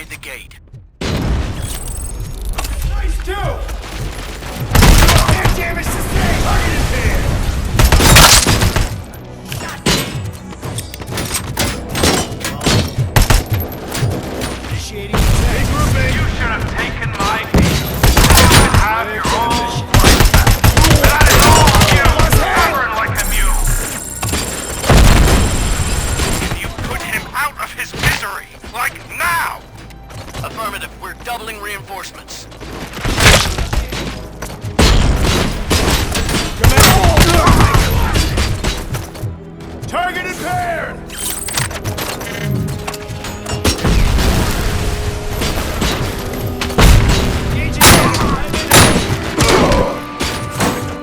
behind the gate. Nice two! Air damage sustained! Target is here! Initiating attack. You should have taken my heat. You should have your own flight. That is all you! Stubborn like a mule! Can you put him out of his misery? Like now! Affirmative. We're doubling reinforcements. Target impaired!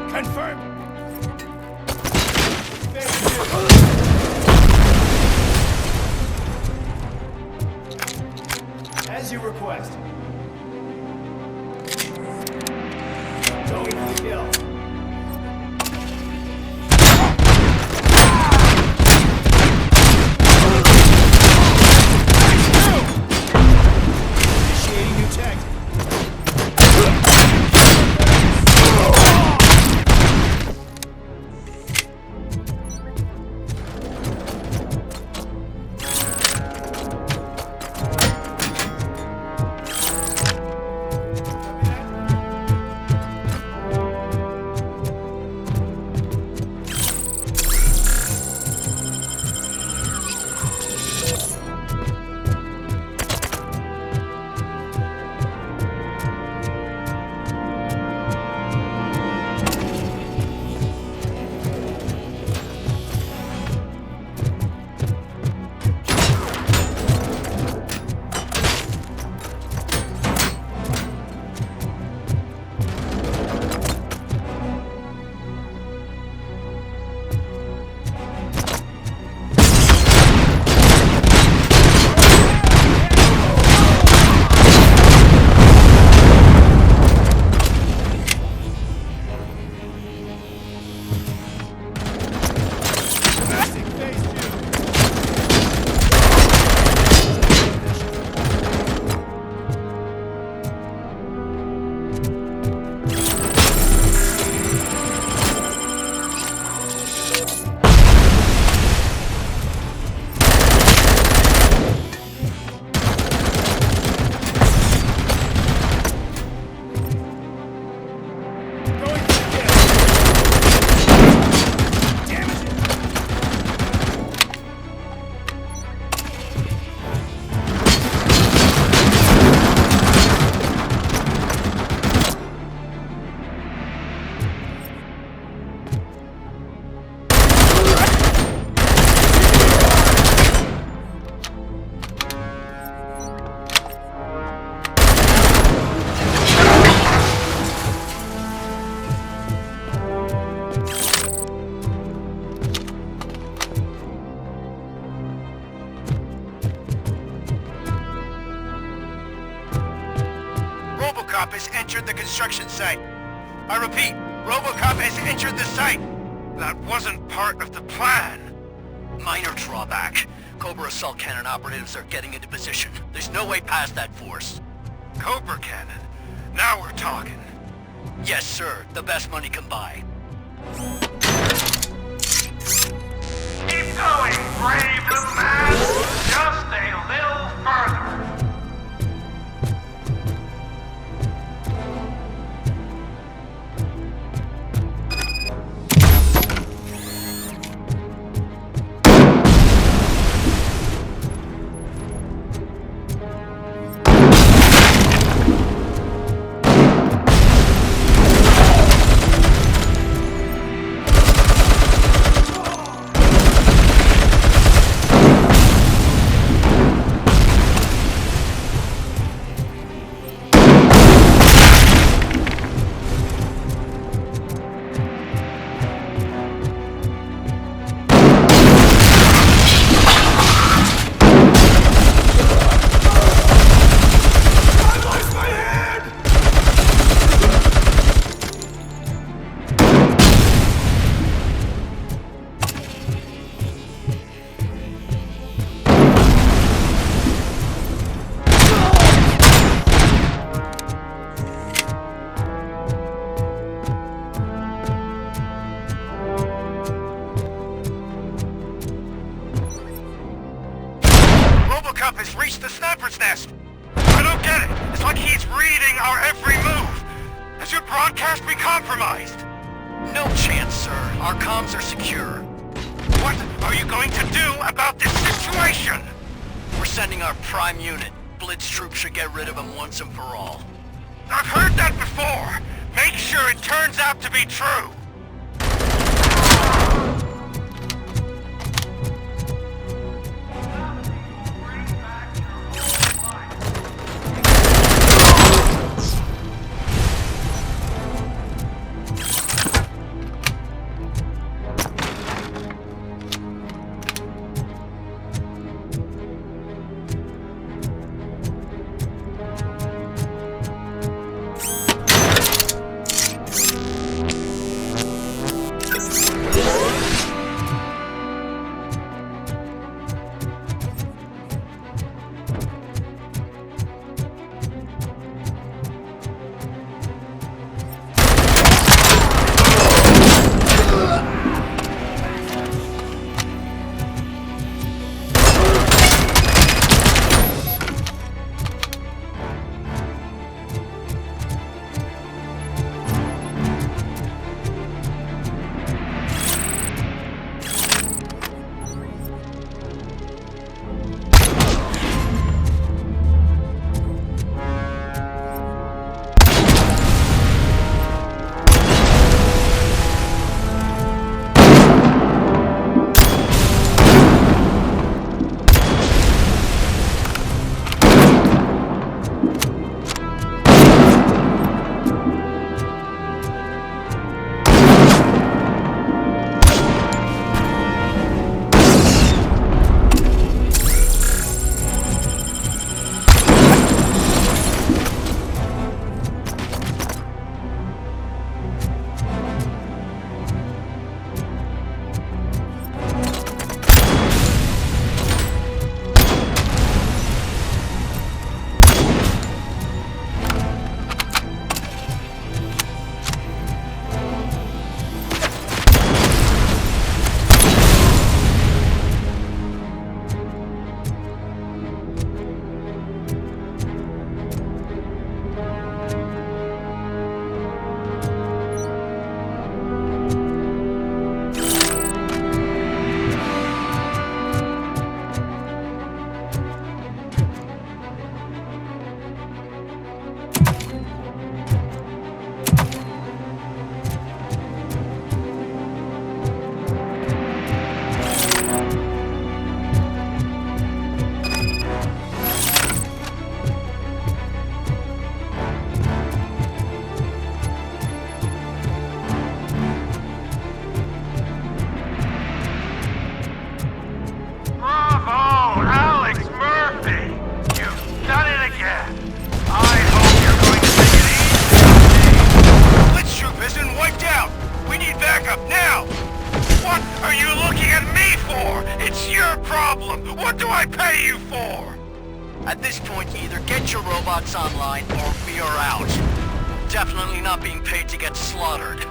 Confirmed! As you request. Going for the kill. Initiating new tactic. Robocop has entered the construction site. I repeat, Robocop has entered the site. That wasn't part of the plan. Minor drawback. Cobra assault cannon operatives are getting into position. There's no way past that force. Cobra cannon. Now we're talking. Yes, sir. The best money can buy. Keep going, brave little man. Just a little further. watching our every move. Has your broadcast been compromised? No chance, sir. Our comms are secure. What are you going to do about this situation? We're sending our prime unit. Blitz troops should get rid of him once and for all. I've heard that before. Make sure it turns out to be true. What do I pay you for? At this point, you either get your robots online, or we are out. Definitely not being paid to get slaughtered.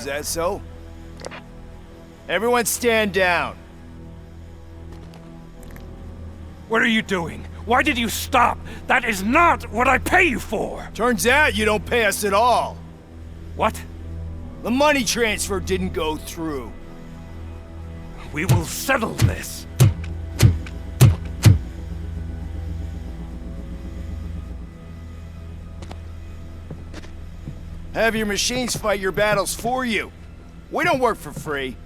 Is that so? Everyone stand down. What are you doing? Why did you stop? That is not what I pay you for! Turns out you don't pay us at all. What? The money transfer didn't go through. We will settle this. Have your machines fight your battles for you. We don't work for free.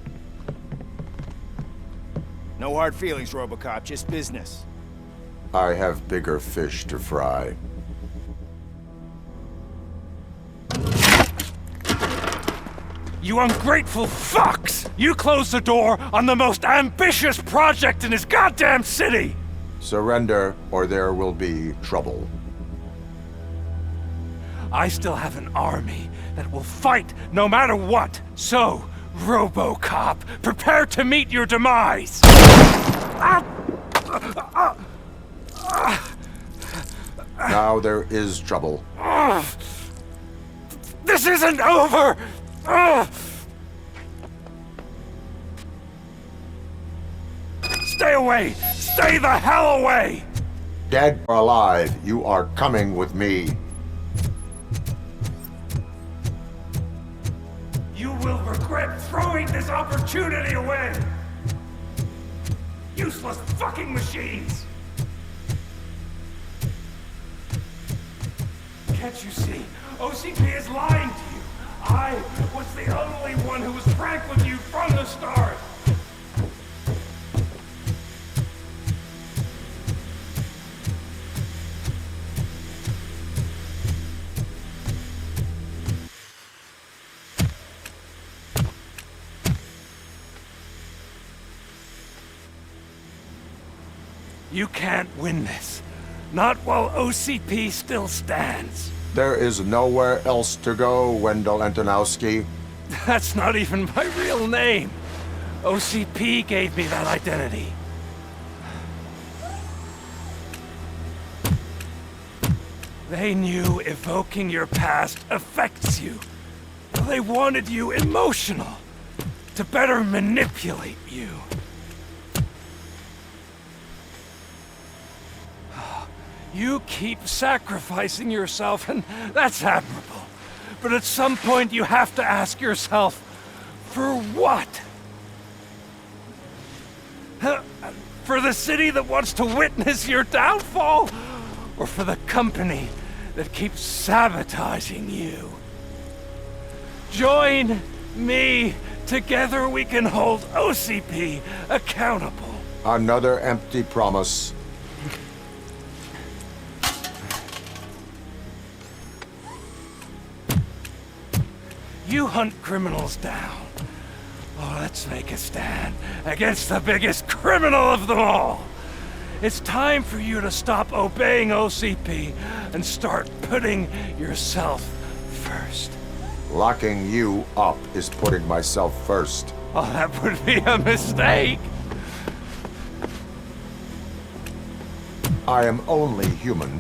No hard feelings, Robocop, just business. I have bigger fish to fry. You ungrateful fucks! You closed the door on the most ambitious project in this goddamn city! Surrender, or there will be trouble. I still have an army that will fight no matter what. So, Robocop, prepare to meet your demise! Now there is trouble. This isn't over! Stay away! Stay the hell away! Dead or alive, you are coming with me. You will regret throwing this opportunity away! Useless fucking machines! Can't you see? OCP is lying to you! I was the only one who was frank with you from the start! You can't win this. Not while OCP still stands. There is nowhere else to go, Wendell Antonowski. That's not even my real name. OCP gave me that identity. They knew evoking your past affects you. They wanted you emotional, to better manipulate you. You keep sacrificing yourself, and that's admirable. But at some point you have to ask yourself, for what? For the city that wants to witness your downfall? Or for the company that keeps sabotaging you? Join me. Together we can hold OCP accountable. Another empty promise. You hunt criminals down. Oh, let's make a stand against the biggest criminal of them all. It's time for you to stop obeying OCP and start putting yourself first. Locking you up is putting myself first. Oh, that would be a mistake. I am only human.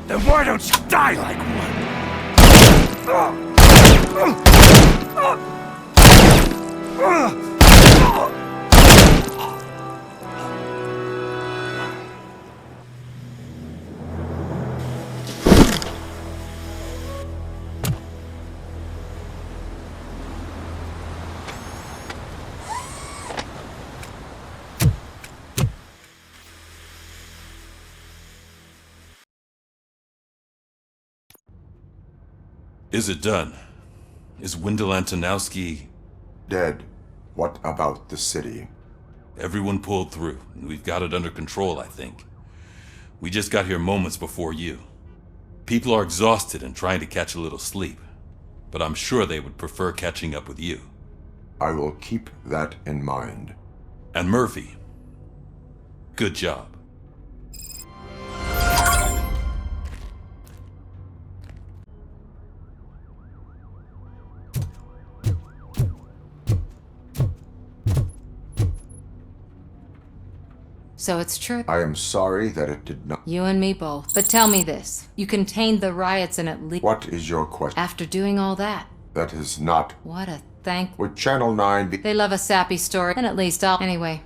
Then why don't you die like one? Is it done? Is Wendell Antonowski... Dead. What about the city? Everyone pulled through, and we've got it under control, I think. We just got here moments before you. People are exhausted and trying to catch a little sleep, but I'm sure they would prefer catching up with you. I will keep that in mind. And Murphy, good job. So it's true. I am sorry that it did not. You and me both. But tell me this. You contained the riots and at least... What is your question? After doing all that. That is not. What a thank... Would Channel 9 be. They love a sappy story, and at least I'll... Anyway.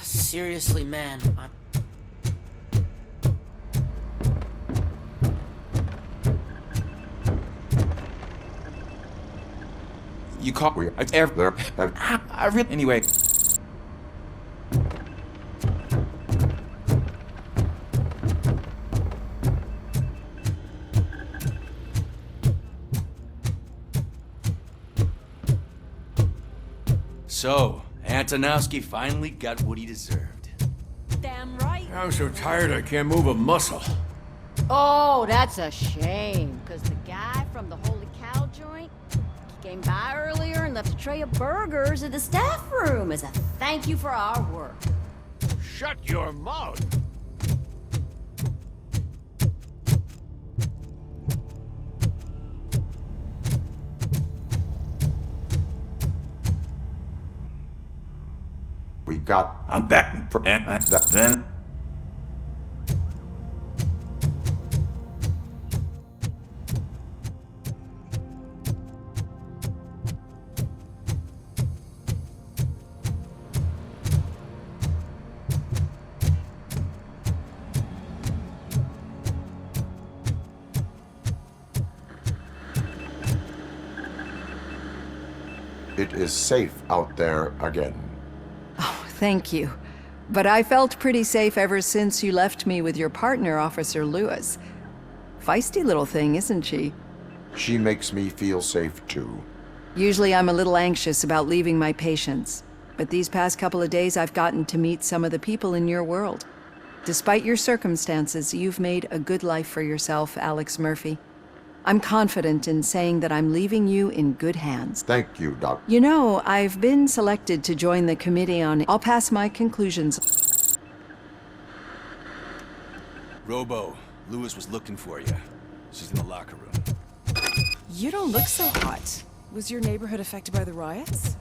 Seriously, man. You caught We there. I really. Anyway. So, Antonowski finally got what he deserved. Damn right. I'm so tired I can't move a muscle. Oh, that's a shame. Because the guy from the Holy Cow joint came by earlier and left a tray of burgers in the staff room as a thank you for our work. Shut your mouth. We got. I'm back. Then. It is safe out there again. Oh, thank you. But I felt pretty safe ever since you left me with your partner, Officer Lewis. Feisty little thing, isn't she? She makes me feel safe too. Usually I'm a little anxious about leaving my patients, but these past couple of days I've gotten to meet some of the people in your world. Despite your circumstances, you've made a good life for yourself, Alex Murphy. I'm confident in saying that I'm leaving you in good hands. Thank you, Doc. You know, I've been selected to join the committee on... I'll pass my conclusions. Robo, Lewis was looking for you. She's in the locker room. You don't look so hot. Was your neighborhood affected by the riots?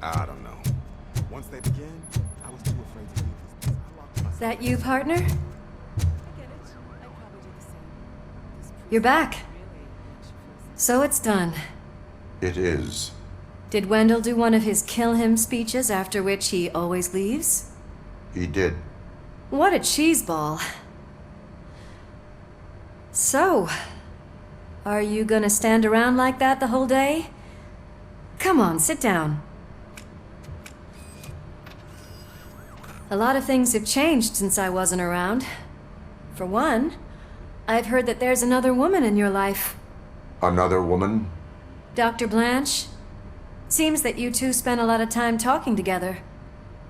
I don't know. Once they begin, I was too afraid to leave. Is that you, partner? I get it. I'd probably do the same. You're back. So it's done. It is. Did Wendell do one of his kill him speeches after which he always leaves? He did. What a cheeseball. So, are you gonna stand around like that the whole day? Come on, sit down. A lot of things have changed since I wasn't around. For one, I've heard that there's another woman in your life. Another woman? Dr. Blanche? Seems that you two spent a lot of time talking together.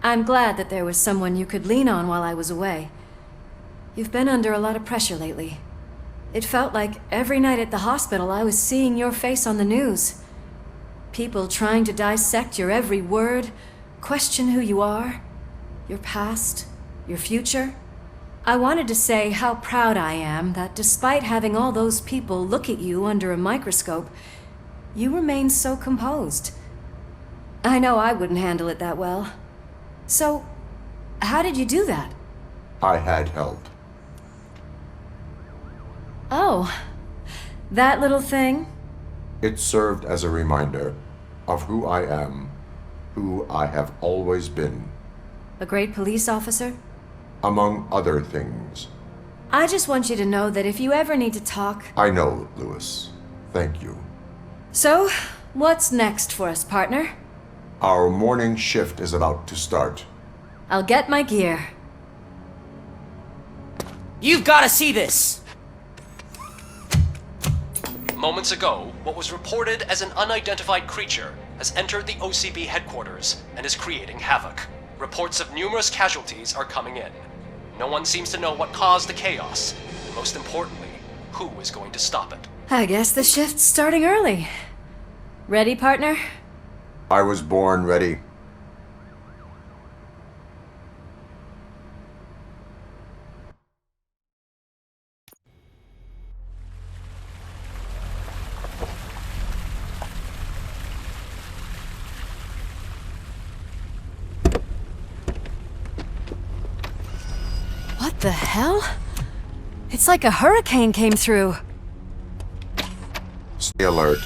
I'm glad that there was someone you could lean on while I was away. You've been under a lot of pressure lately. It felt like every night at the hospital I was seeing your face on the news. People trying to dissect your every word, question who you are, your past, your future. I wanted to say how proud I am that despite having all those people look at you under a microscope, you remain so composed. I know I wouldn't handle it that well. So, how did you do that? I had help. Oh, that little thing? It served as a reminder of who I am, who I have always been. A great police officer? Among other things. I just want you to know that if you ever need to talk... I know, Lewis. Thank you. So, what's next for us, partner? Our morning shift is about to start. I'll get my gear. You've got to see this! Moments ago, what was reported as an unidentified creature has entered the OCB headquarters and is creating havoc. Reports of numerous casualties are coming in. No one seems to know what caused the chaos, and most importantly, who is going to stop it. I guess the shift's starting early. Ready, partner? I was born ready. The hell? It's like a hurricane came through. Stay alert.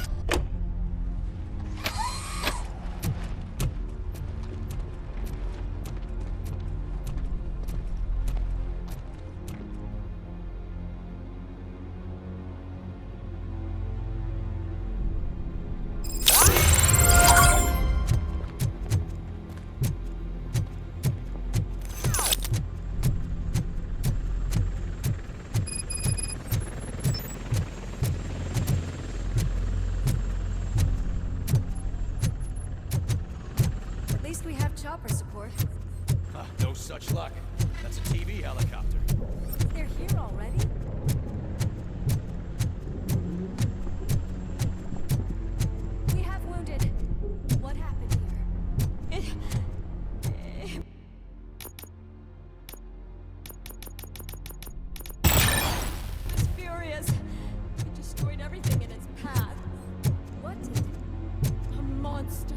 At least we have chopper support. No such luck. That's a TV helicopter. They're here already? We have wounded. What happened here? It's furious. It destroyed everything in its path. What did? A monster.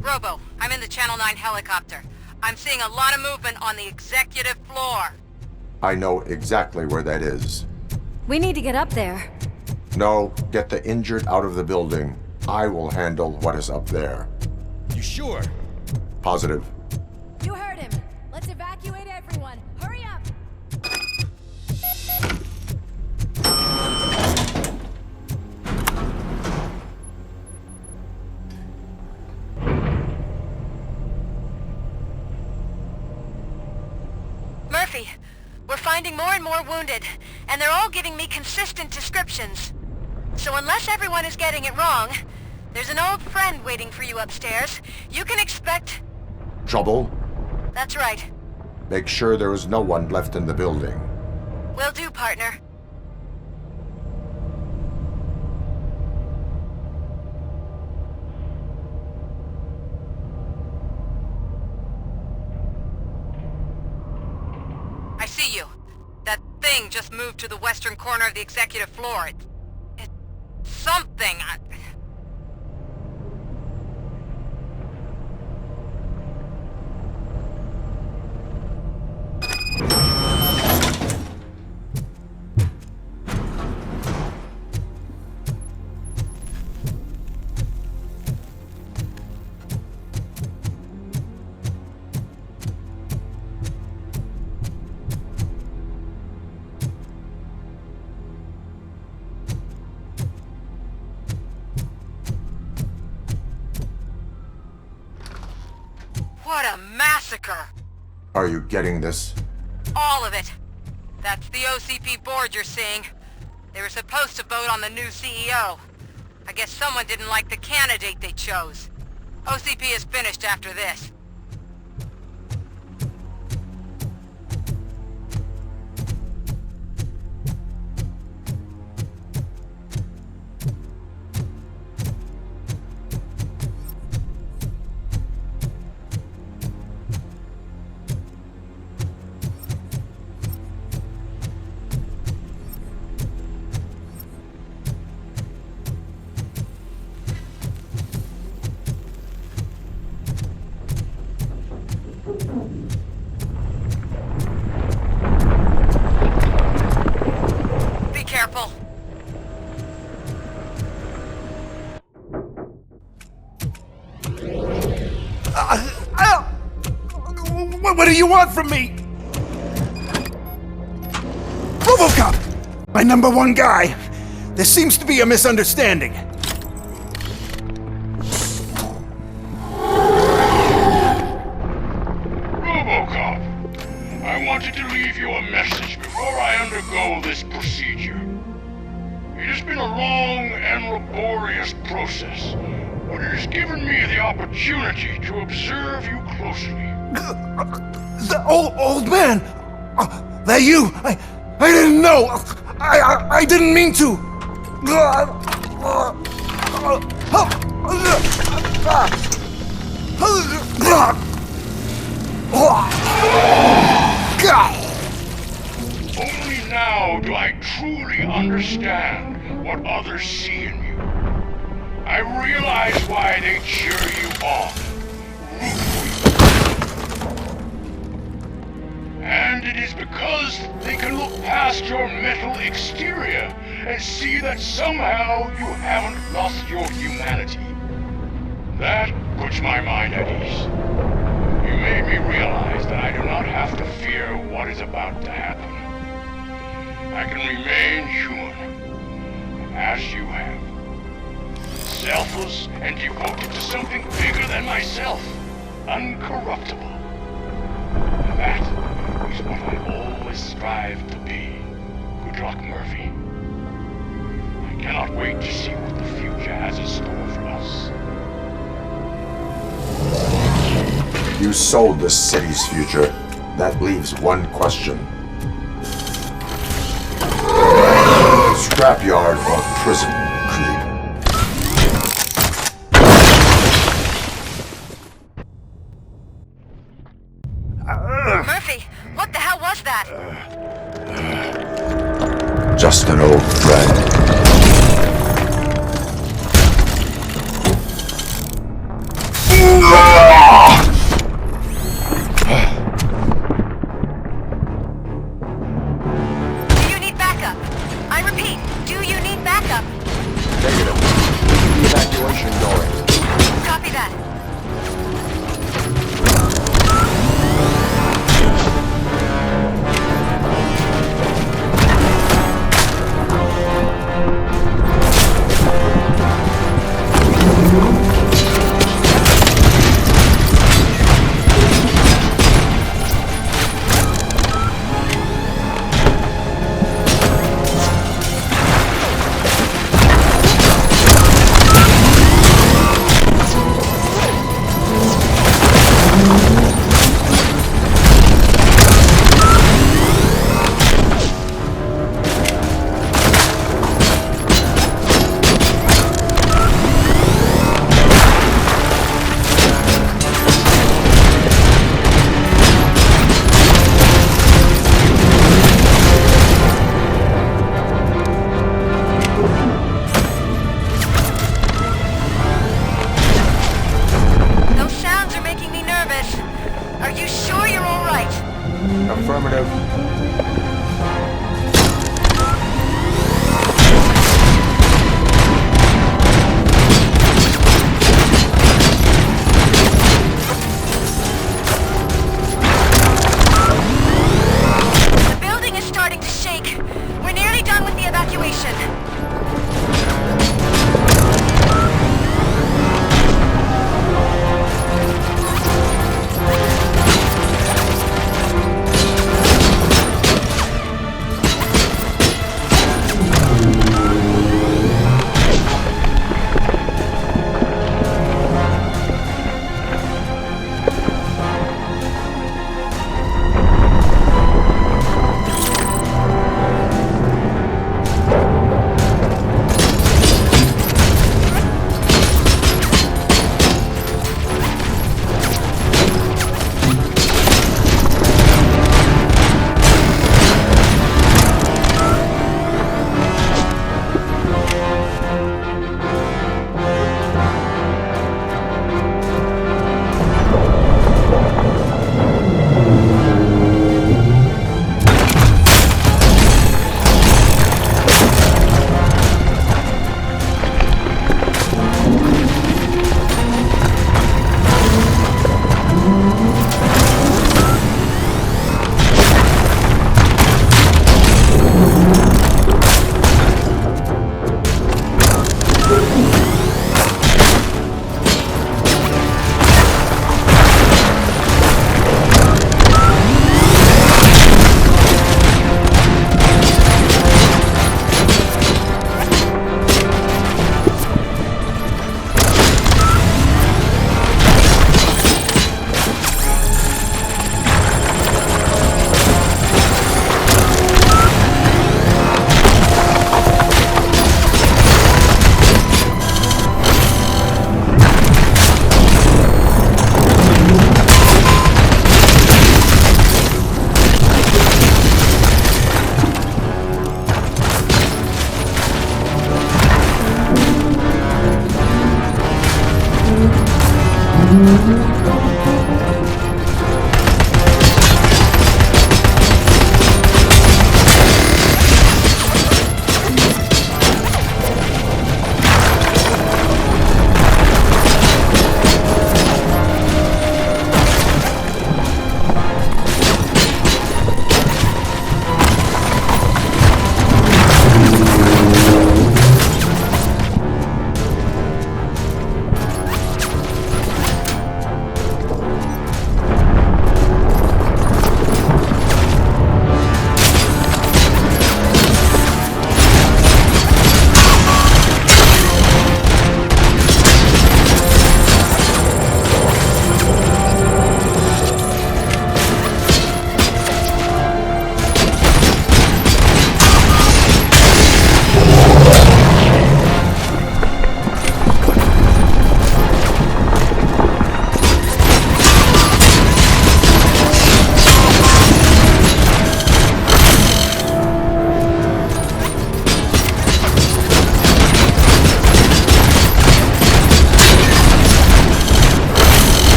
Robo, I'm in the Channel 9 helicopter. I'm seeing a lot of movement on the executive floor. I know exactly where that is. We need to get up there. No, get the injured out of the building. I will handle what is up there. You sure? Positive. You heard him. Let's evacuate everyone. Hurry up! Murphy, we're finding more and more wounded, and they're all giving me consistent descriptions. So unless everyone is getting it wrong, there's an old friend waiting for you upstairs. You can expect... Trouble? That's right. Make sure there is no one left in the building. Will do, partner. I see you. That thing just moved to the western corner of the executive floor. It's something. What a massacre! Are you getting this? All of it. That's the OCP board you're seeing. They were supposed to vote on the new CEO. I guess someone didn't like the candidate they chose. OCP is finished after this. Be careful. What do you want from me? Robocop! My number one guy. There seems to be a misunderstanding. Robocop, I wanted to leave you a message before I undergo this procedure. It has been a long and laborious process, but it has given me the opportunity to observe you closely. The old man! That you! I didn't know! I didn't mean to! Only now do I truly understand what others see in you. I realize why they cheer you on, root for you. And it is because they can look past your metal exterior and see that somehow you haven't lost your humanity. That puts my mind at ease. You made me realize that I do not have to fear what is about to happen. I can remain human, as you have. Selfless and devoted to something bigger than myself. Uncorruptible. That is what I always strive to be. Good luck, Murphy. I cannot wait to see what the future has in store for us. You sold this city's future. That leaves one question. Scrapyard or prison, creep? Murphy, what the hell was that? Just an old friend. Do you need backup? I repeat, do you need backup? Negative. Evacuation going. Copy that.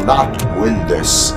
will not win this.